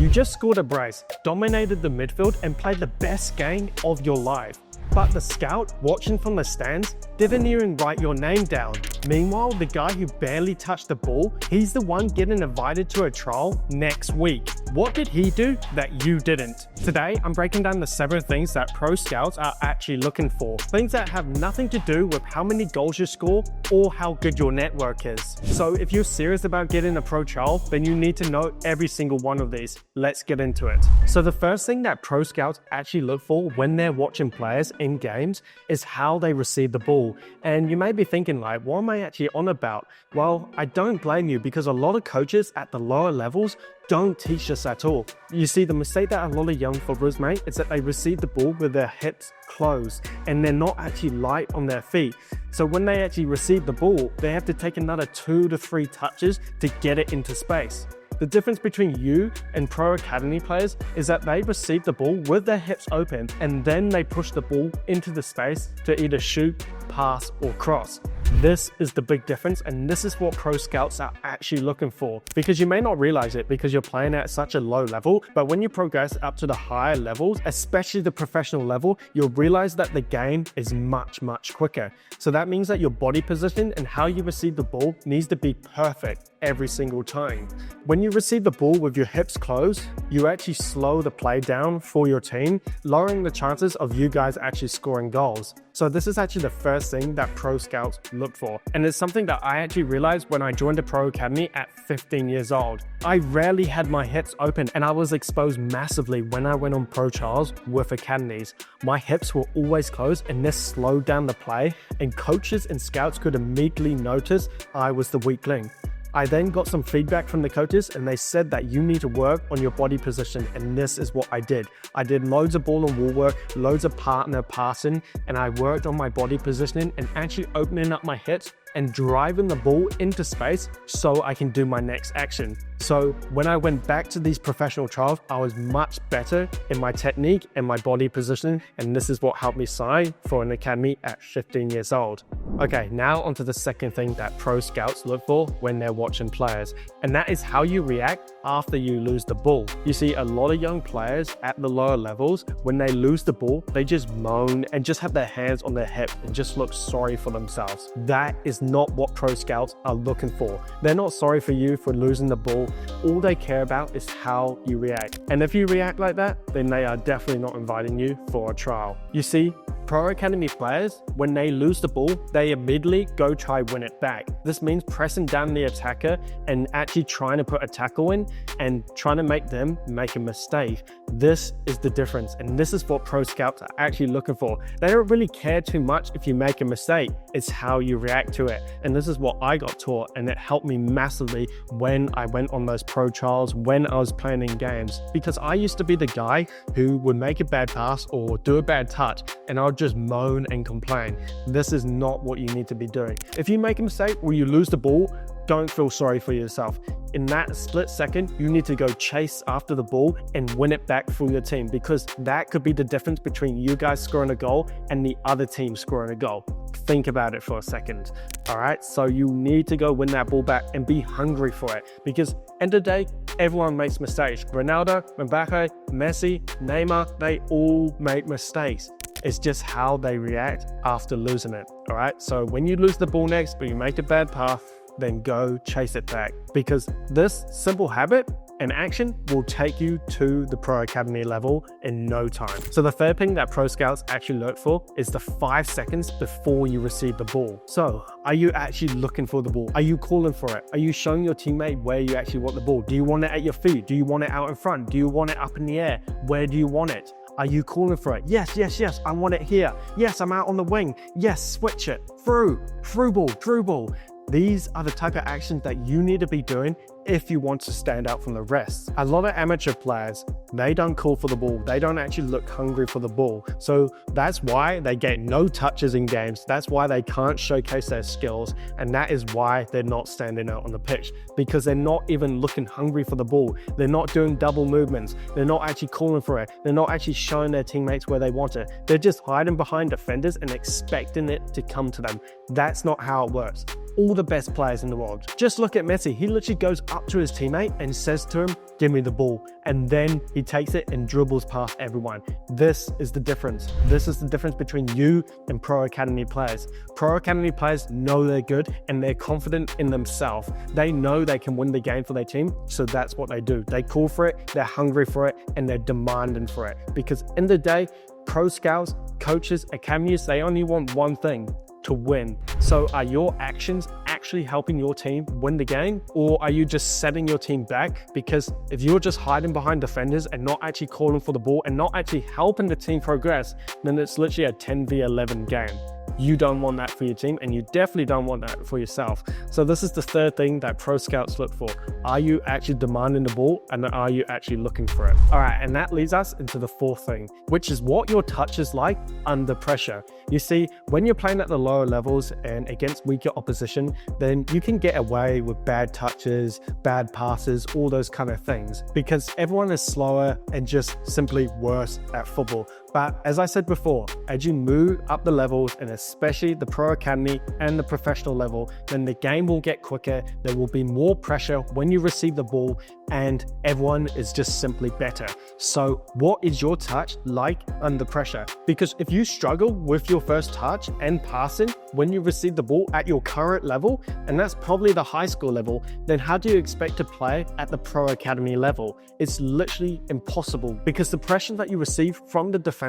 You just scored a brace, dominated the midfield, and played the best game of your life. But the scout, watching from the stands, didn't even write your name down. Meanwhile, the guy who barely touched the ball, he's the one getting invited to a trial next week. What did he do that you didn't? Today, I'm breaking down the 7 things that pro scouts are actually looking for. Things that have nothing to do with how many goals you score or how good your network is. So if you're serious about getting a pro trial, then you need to know every single one of these. Let's get into it. So the first thing that pro scouts actually look for when they're watching players in games is how they receive the ball. And you may be thinking like, what am I actually on about? Well, I don't blame you, because a lot of coaches at the lower levels don't teach this at all. You see, the mistake that a lot of young footballers make is that they receive the ball with their hips closed and they're not actually light on their feet. So when they actually receive the ball, they have to take another 2 to 3 touches to get it into space. The difference between you and pro academy players is that they receive the ball with their hips open and then they push the ball into the space to either shoot, pass, or cross. This is the big difference, and this is what pro scouts are actually looking for, because you may not realize it because you're playing at such a low level, but when you progress up to the higher levels, especially the professional level, you'll realize that the game is much quicker. So that means that your body position and how you receive the ball needs to be perfect every single time. When you receive the ball with your hips closed, you actually slow the play down for your team, lowering the chances of you guys actually scoring goals. So this is actually the first thing that pro scouts look for. And it's something that I actually realized when I joined the pro academy at 15 years old. I rarely had my hips open, and I was exposed massively when I went on pro trials with academies. My hips were always closed, and this slowed down the play, and coaches and scouts could immediately notice I was the weak link. I then got some feedback from the coaches, and they said that you need to work on your body position, and this is what I did. I did loads of ball and wall work, loads of partner passing, and I worked on my body positioning and actually opening up my hips and driving the ball into space so I can do my next action. So when I went back to these professional trials, I was much better in my technique and my body positioning, and this is what helped me sign for an academy at 15 years old. Okay, now onto the second thing that pro scouts look for when they're watching players, and that is how you react after you lose the ball. You see, a lot of young players at the lower levels, when they lose the ball, they just moan and just have their hands on their hip and just look sorry for themselves. That is not what pro scouts are looking for. They're not sorry for you for losing the ball. All they care about is how you react. And if you react like that, then they are definitely not inviting you for a trial. You see, pro academy players, when they lose the ball, they immediately go try win it back. This means pressing down the attacker and actually trying to put a tackle in and trying to make them make a mistake. This is the difference, and this is what pro scouts are actually looking for. They don't really care too much if you make a mistake. It's how you react to it. And this is what I got taught, and it helped me massively when I went on those pro trials, when I was playing in games, because I used to be the guy who would make a bad pass or do a bad touch, and I would just moan and complain. This is not what you need to be doing. If you make a mistake or you lose the ball, don't feel sorry for yourself. In that split second, you need to go chase after the ball and win it back for your team, because that could be the difference between you guys scoring a goal and the other team scoring a goal. Think about it for a second. All right, so you need to go win that ball back and be hungry for it, because end of the day, everyone makes mistakes. Ronaldo, Mbappe, Messi, Neymar, they all make mistakes. It's just how they react after losing it. All right, so when you lose the ball next, but you make a bad pass, then go chase it back, because this simple habit and action will take you to the pro academy level in no time. So the third thing that pro scouts actually look for is the 5 seconds before you receive the ball. So are you actually looking for the ball? Are you calling for it? Are you showing your teammate where you actually want the ball? Do you want it at your feet? Do you want it out in front? Do you want it up in the air? Where do you want it? Are you calling for it? Yes, I want it here. Yes, I'm out on the wing. Yes, switch it. Through ball. These are the type of actions that you need to be doing if you want to stand out from the rest. A lot of amateur players, they don't call for the ball. They don't actually look hungry for the ball. So that's why they get no touches in games. That's why they can't showcase their skills. And that is why they're not standing out on the pitch, because they're not even looking hungry for the ball. They're not doing double movements. They're not actually calling for it. They're not actually showing their teammates where they want it. They're just hiding behind defenders and expecting it to come to them. That's not how it works. All the best players in the world. Just look at Messi. He literally goes up to his teammate and says to him, give me the ball. And then he takes it and dribbles past everyone. This is the difference. This is the difference between you and Pro Academy players. Pro Academy players know they're good and they're confident in themselves. They know they can win the game for their team, so that's what they do. They call for it, they're hungry for it, and they're demanding for it. Because in the day, pro scouts, coaches, academies, they only want one thing: to win. So are your actions actually helping your team win the game, or are you just setting your team back? Because if you're just hiding behind defenders and not actually calling for the ball and not actually helping the team progress, then it's literally a 10v11 game. You don't want that for your team, and you definitely don't want that for yourself. So this is the third thing that pro scouts look for. Are you actually demanding the ball, and are you actually looking for it? All right, and that leads us into the fourth thing, which is what your touch is like under pressure. You see, when you're playing at the lower levels and against weaker opposition, then you can get away with bad touches, bad passes, all those kind of things, because everyone is slower and just simply worse at football. But as I said before, as you move up the levels, and especially the Pro Academy and the professional level, then the game will get quicker, there will be more pressure when you receive the ball, and everyone is just simply better. So what is your touch like under pressure? Because if you struggle with your first touch and passing when you receive the ball at your current level, and that's probably the high school level, then how do you expect to play at the Pro Academy level? It's literally impossible, because the pressure that you receive from the defenders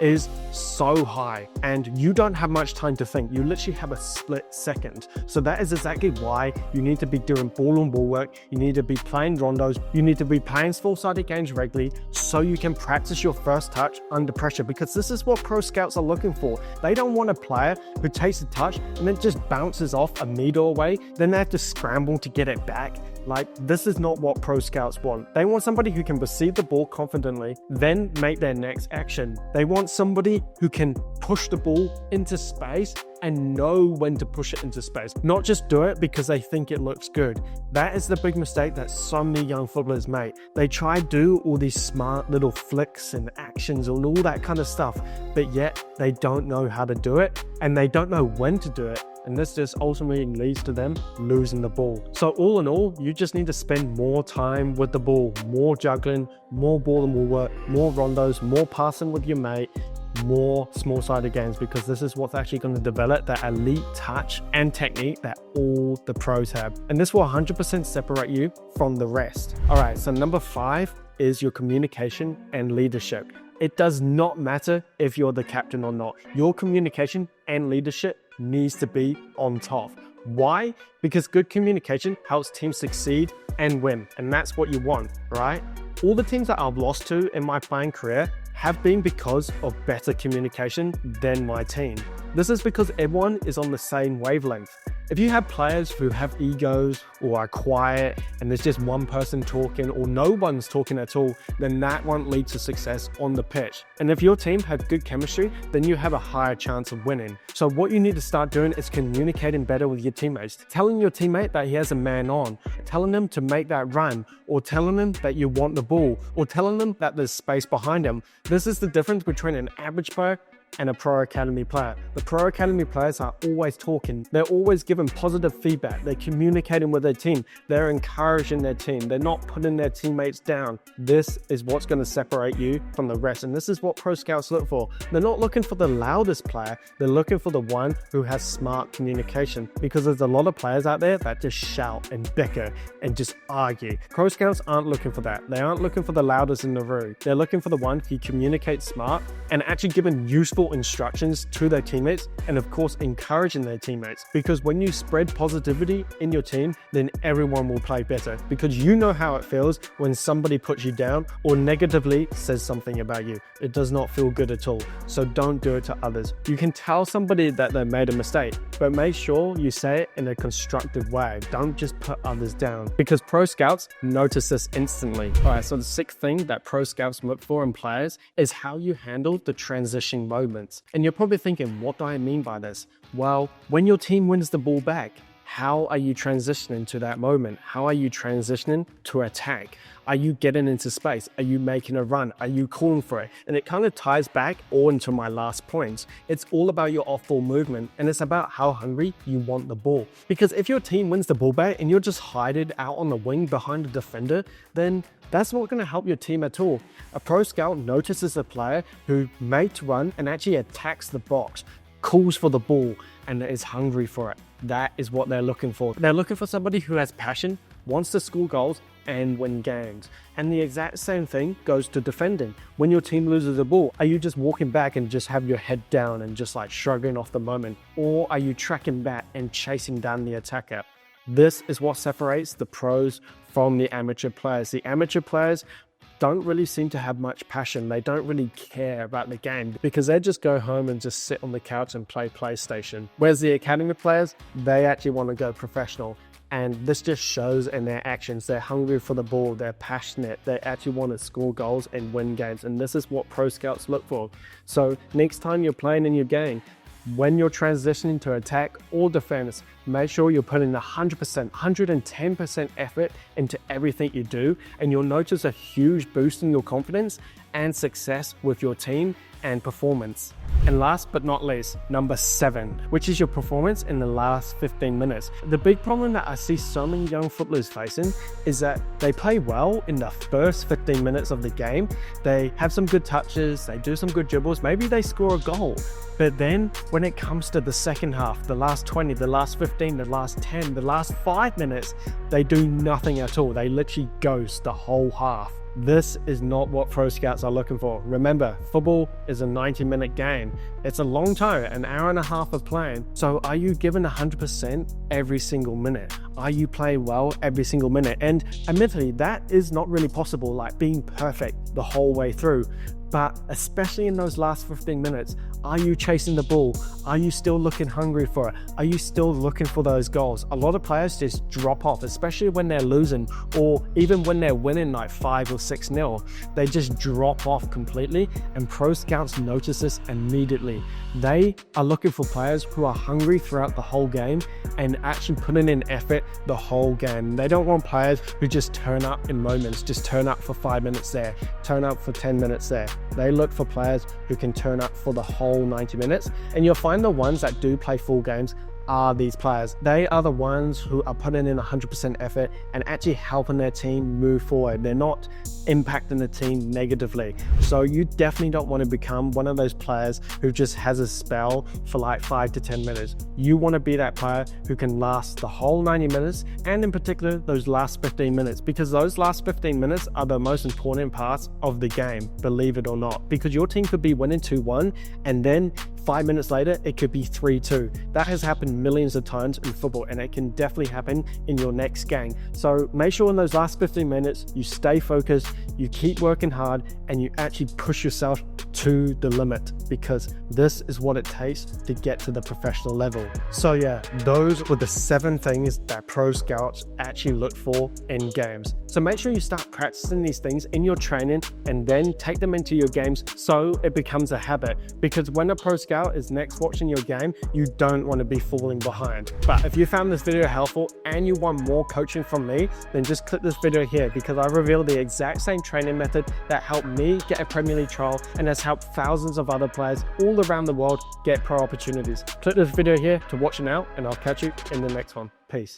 is so high and you don't have much time to think. You literally have a split second. So that is exactly why you need to be doing ball on ball work. You need to be playing rondos. You need to be playing full-sided games regularly so you can practice your first touch under pressure, because this is what pro scouts are looking for. They don't want a player who takes a touch and then just bounces off a meter away. Then they have to scramble to get it back. Like, this is not what pro scouts want. They want somebody who can receive the ball confidently, then make their next action. They want somebody who can push the ball into space and know when to push it into space, not just do it because they think it looks good. That is the big mistake that so many young footballers make. They try to do all these smart little flicks and actions and all that kind of stuff, but yet they don't know how to do it and they don't know when to do it. And this just ultimately leads to them losing the ball. So all in all, you just need to spend more time with the ball, more juggling, more ball and ball work, more rondos, more passing with your mate, more small-sided games, because this is what's actually going to develop that elite touch and technique that all the pros have. And this will 100% separate you from the rest. All right, so number 5 is your communication and leadership. It does not matter if you're the captain or not. Your communication and leadership needs to be on top. Why? Because good communication helps teams succeed and win, and that's what you want, right? All the teams that I've lost to in my playing career have been because of better communication than my team. This is because everyone is on the same wavelength. If you have players who have egos or are quiet and there's just one person talking or no one's talking at all, then that won't lead to success on the pitch. And if your team have good chemistry, then you have a higher chance of winning. So what you need to start doing is communicating better with your teammates, telling your teammate that he has a man on, telling them to make that run, or telling them that you want the ball, or telling them that there's space behind him. This is the difference between an average player and a Pro Academy player. The Pro Academy players are always talking. They're always giving positive feedback. They're communicating with their team. They're encouraging their team. They're not putting their teammates down. This is what's going to separate you from the rest. And this is what pro scouts look for. They're not looking for the loudest player. They're looking for the one who has smart communication, because there's a lot of players out there that just shout and bicker and just argue. Pro scouts aren't looking for that. They aren't looking for the loudest in the room. They're looking for the one who communicates smart and actually giving useful instructions to their teammates, and of course encouraging their teammates, because when you spread positivity in your team, then everyone will play better, because you know how it feels when somebody puts you down or negatively says something about you. It does not feel good at all. So don't do it to others. You can tell somebody that they made a mistake, but make sure you say it in a constructive way. Don't just put others down, because pro scouts notice this instantly. All right, so the 6th thing that pro scouts look for in players is how you handle the transition moments. And you're probably thinking, what do I mean by this? Well, when your team wins the ball back, how are you transitioning to that moment? How are you transitioning to attack? Are you getting into space? Are you making a run? Are you calling for it? And it kind of ties back all into my last point. It's all about your off-ball movement, and it's about how hungry you want the ball. Because if your team wins the ball back and you're just hiding out on the wing behind a defender, then That's not going to help your team at all. A pro scout notices a player who makes run and actually attacks the box, calls for the ball, and is hungry for it. That is what they're looking for. They're looking for somebody who has passion, wants to score goals, and win games. And the exact same thing goes to defending. When your team loses the ball, are you just walking back and just have your head down and just like shrugging off the moment? Or are you tracking back and chasing down the attacker? This is what separates the pros from the amateur players. The amateur players don't really seem to have much passion. They don't really care about the game because they just go home and just sit on the couch and play PlayStation. Whereas the academy players, they actually want to go professional. And this just shows in their actions. They're hungry for the ball, they're passionate, they actually want to score goals and win games. And this is what pro scouts look for. So next time you're playing in your game, when you're transitioning to attack or defense, make sure you're putting 100%, 110% effort into everything you do, and you'll notice a huge boost in your confidence and success with your team and performance. And last but not least, number 7, which is your performance in the last 15 minutes. The big problem that I see so many young footballers facing is that they play well in the first 15 minutes of the game. They have some good touches, they do some good dribbles, maybe they score a goal. But then when it comes to the second half, the last 20, the last 15, the last 10, the last 5 minutes, they do nothing at all. They literally ghost the whole half. This is not what pro scouts are looking for. Remember, football is a 90-minute game. It's a long time, an hour and a half of playing. So are you given 100% every single minute? Are you playing well every single minute? And admittedly, that is not really possible, like being perfect the whole way through. But especially in those last 15 minutes, are you chasing the ball? Are you still looking hungry for it? Are you still looking for those goals? A lot of players just drop off, especially when they're losing or even when they're winning like 5 or 6-0. They just drop off completely, and pro scouts notice this immediately. They are looking for players who are hungry throughout the whole game and actually putting in effort the whole game. They don't want players who just turn up in moments, just turn up for 5 minutes there, turn up for 10 minutes there. They look for players who can turn up for the whole 90 minutes. And you'll find the ones that do play full games are these players. They are the ones who are putting in 100% effort and actually helping their team move forward. They're not impacting the team negatively. So you definitely don't want to become one of those players who just has a spell for like 5 to 10 minutes. You want to be that player who can last the whole 90 minutes, and in particular those last 15 minutes, because those last 15 minutes are the most important parts of the game, believe it or not, because your team could be winning 2-1 and then 5 minutes later it could be 3-2. That has happened millions of times in football, and it can definitely happen in your next game. So make sure in those last 15 minutes you stay focused, you keep working hard, and you actually push yourself to the limit, because this is what it takes to get to the professional level. So yeah, those were the 7 things that pro scouts actually look for in games. So make sure you start practicing these things in your training and then take them into your games so it becomes a habit, because when a pro scout is next watching your game, you don't want to be falling behind. But if you found this video helpful and you want more coaching from me, then just click this video here, because I reveal the exact same training method that helped me get a Premier League trial and has helped thousands of other players all around the world get pro opportunities. Click this video here to watch it now, and I'll catch you in the next one. Peace.